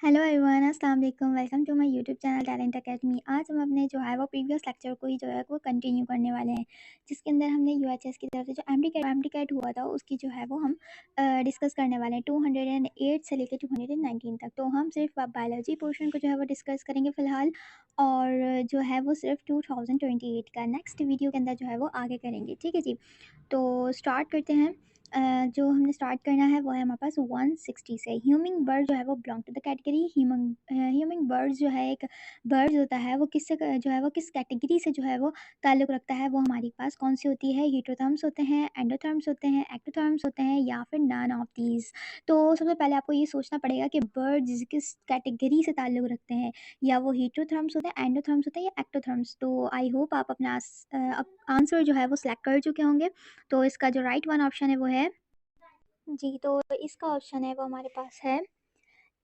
Hello everyone, अस्सलाम वालेकुम। Welcome to my YouTube channel Talent Academy. आज हम अपने जो है वो प्रीवियस लेक्चर को ही जो है वो कंटिन्यू करने वाले हैं, जिसके अंदर हमने यूएचएस की तरफ से जो एमडी कैट हुआ था उसकी जो है वो हम डिस्कस करने वाले हैं 208 से लेकर 219 तक। तो हम सिर्फ बायोलॉजी पोर्शन को जो है वो डिस्कस करेंगे फ़िलहाल, और जो है वो सिर्फ 2028 का नेक्स्ट वीडियो के अंदर जो है वो आगे करेंगे। ठीक है जी। तो स्टार्ट करते हैं। जो हमने स्टार्ट करना है वो है हमारे पास 160 से। ह्यूमिंग बर्ड जो है वो belong to the category humming birds जो है एक बर्ड्स होता है वो किससे जो है वो किस कैटेगरी से जो है वो ताल्लुक़ रखता है। वो हमारे पास कौन सी होती है? हीटरोथर्म्स होते हैं, एंडोथर्म्स होते हैं, एक्टोथर्म्स होते हैं, या फिर नन ऑफ दीज। तो सबसे पहले आपको ये सोचना पड़ेगा कि बर्ड्स किस कैटेगरी से ताल्लुक़ रखते हैं, या वो हीटरोथर्म्स होते हैं, एंडोथर्म्स होते हैं, या एक्टोथर्म्स। तो आई होप आप अपना आंसर जो है वो सिलेक्ट कर चुके होंगे। तो इसका जो राइट वन ऑप्शन है वो है जी। तो इसका ऑप्शन है वो हमारे पास है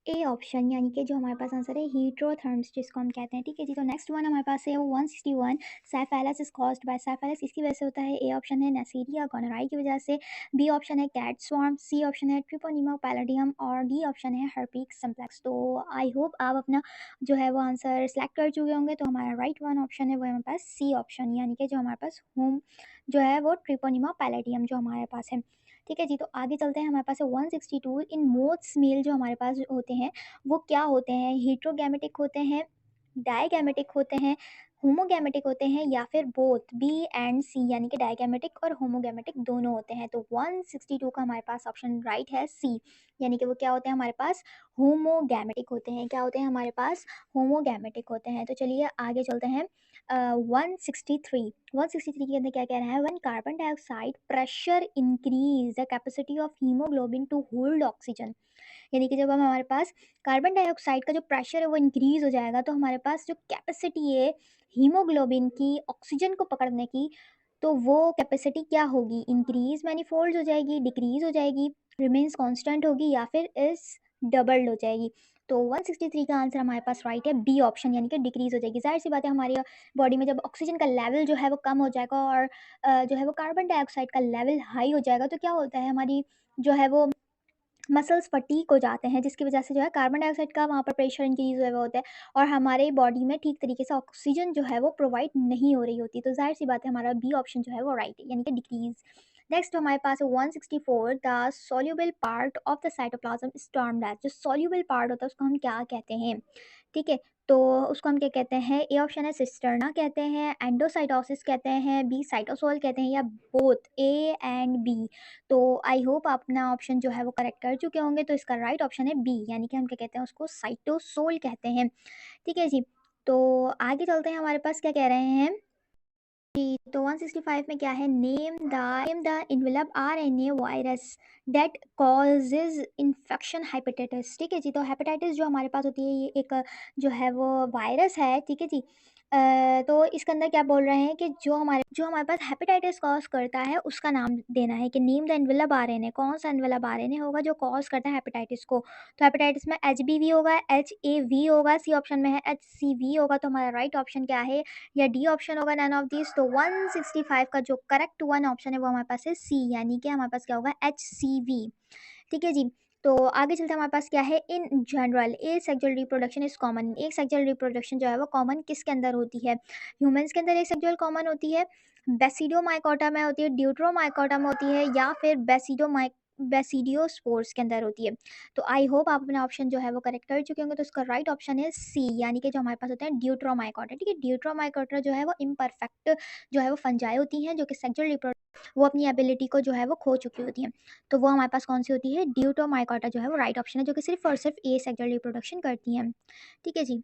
ए ऑप्शन, यानी कि जो हमारे पास आंसर है हीट्रोथर्म्स जिसको हम कहते हैं। ठीक है जी। तो नेक्स्ट वन हमारे पास है वो 161। साइफेलस इज कॉज्ड बाय साइफेलस इसकी वजह से होता है। ए ऑप्शन है नेसीरिया गोनोराई की वजह से, बी ऑप्शन है कैट स्वार्म, सी ऑप्शन है ट्रिपोनिमा पैलाडियम, और डी ऑप्शन है हर्पिक सिम्प्लेक्स। तो आई होप आप अपना जो है वो आंसर सेलेक्ट कर चुके होंगे। तो हमारा राइट वन ऑप्शन है वो हमारे पास सी ऑप्शन, यानी कि जो हमारे पास होम जो है वो ट्रिपोनिमा पैलाडियम जो हमारे पास है। ठीक है जी। तो आगे चलते हैं। हमारे पास है 162। इन मोथ्स मेल जो हमारे पास होते हैं वो क्या होते हैं? हीट्रोगैमेटिक होते हैं, डायगैमेटिक होते हैं, होमोगैमेटिक होते हैं, या फिर बोथ बी एंड सी, यानी कि डायगैमेटिक और होमोगैमेटिक दोनों होते हैं। तो 162 का हमारे पास ऑप्शन राइट है सी, यानी कि वो क्या होते हैं हमारे पास? होमोगैमेटिक होते हैं। क्या होते हैं हमारे पास? होमोगैमेटिक होते हैं। तो चलिए आगे चलते हैं। 163 के अंदर क्या कह रहा है? One carbon dioxide pressure increase the capacity of haemoglobin to hold oxygen, यानी कि जब हम हमारे पास कार्बन डाइऑक्साइड का जो प्रेशर है वो इंक्रीज़ हो जाएगा, तो हमारे पास जो कैपेसिटी है हीमोग्लोबिन की ऑक्सीजन को पकड़ने की, तो वो कैपेसिटी क्या होगी? इंक्रीज़ मैनीफोल्ड हो जाएगी, डिक्रीज़ हो जाएगी, रिमेन्स कांस्टेंट होगी, या फिर इज़ डबल्ड हो जाएगी। तो 163 का आंसर हमारे पास राइट है बी ऑप्शन, यानी कि डिक्रीज़ हो जाएगी। ज़ाहिर-सी बात है हमारी बॉडी में जब ऑक्सीजन का लेवल जो है वो कम हो जाएगा और जो है वो कार्बन डाइऑक्साइड का लेवल हाई हो जाएगा, तो क्या होता है हमारी जो है वो मसल्स फटीग हो जाते हैं, जिसकी वजह से जो है कार्बन डाइऑक्साइड का वहाँ पर प्रेशर इंक्रीज़ हुआ हुआ होता है, और हमारे बॉडी में ठीक तरीके से ऑक्सीजन जो है वो प्रोवाइड नहीं हो रही होती। तो ज़ाहिर-सी बात है हमारा बी ऑप्शन जो है वो राइट है, यानी कि डिक्रीज़। नेक्स्ट हमारे पास है 164। The soluble part of the cytoplasm is termed as, जो सॉल्युबल पार्ट होता है उसको हम क्या कहते हैं? ठीक है, तो उसको हम क्या कहते हैं? ए ऑप्शन है सिस्टर्ना कहते हैं, एंडोसाइटोसिस कहते हैं, बी साइटोसोल कहते हैं, या बोथ ए एंड बी। तो आई होप आप अपना ऑप्शन जो है वो करेक्ट कर चुके होंगे। तो इसका राइट ऑप्शन है बी, यानी कि हम क्या कहते हैं? उसको साइटोसोल कहते हैं। ठीक है जी। तो आगे चलते हैं। हमारे पास क्या कह रहे हैं जी। तो 165 में क्या है? Name the envelope RNA virus that causes infection hepatitis. ठीक है जी। तो हेपेटाइटिस जो हमारे पास होती है ये एक जो है वो वायरस है। ठीक है जी। तो इसके अंदर क्या बोल रहे हैं कि जो हमारे पास हेपेटाइटिस कॉज करता है उसका नाम देना है, कि नेम द इन्वेलप आरएनए, कौन सा इन्वेलप आरएनए होगा जो कॉज करता है हेपेटाइटिस को। तो हेपेटाइटिस में एचबीवी होगा, एचएवी होगा, सी ऑप्शन में है एचसीवी होगा। तो हमारा राइट ऑप्शन क्या है? या डी ऑप्शन होगा नन ऑफ दिस। तो 165 का जो करेक्ट वन ऑप्शन है वो हमारे पास है सी, यानी कि हमारे पास क्या होगा? एचसीवी। ठीक है जी। तो आगे चलते हैं। हमारे पास क्या है? In general A sexual reproduction is common. एक सेक्सुअल रिप्रोडक्शन जो है वो कॉमन किसके अंदर होती है? ह्यूमंस के अंदर एक सेक्सुअल कॉमन होती है, बेसिडोमाइकोटा में होती है, ड्यूट्रोमाइकोटा में होती है, या फिर बेसिडियोस्पोर्स के अंदर होती है। तो आई होप आप अपना ऑप्शन जो है वो करेक्ट कर चुके होंगे। तो इसका राइट ऑप्शन है सी, यानी कि जो हमारे पास होता है ड्यूट्रोमाइकोटा। ठीक है, ड्यूट्रोमाइकोटा जो है वो इम्परफेक्ट जो है वो फंजाई होती हैं, जो कि सेक्सुअल वो अपनी एबिलिटी को जो है वो खो चुकी होती हैं। तो वो हमारे पास कौन सी होती है? ड्यूटोमाइकोटा जो है वो राइट ऑप्शन है, जो कि सिर्फ और सिर्फ ए सेक्सुअल रिप्रोडक्शन करती हैं। ठीक है जी।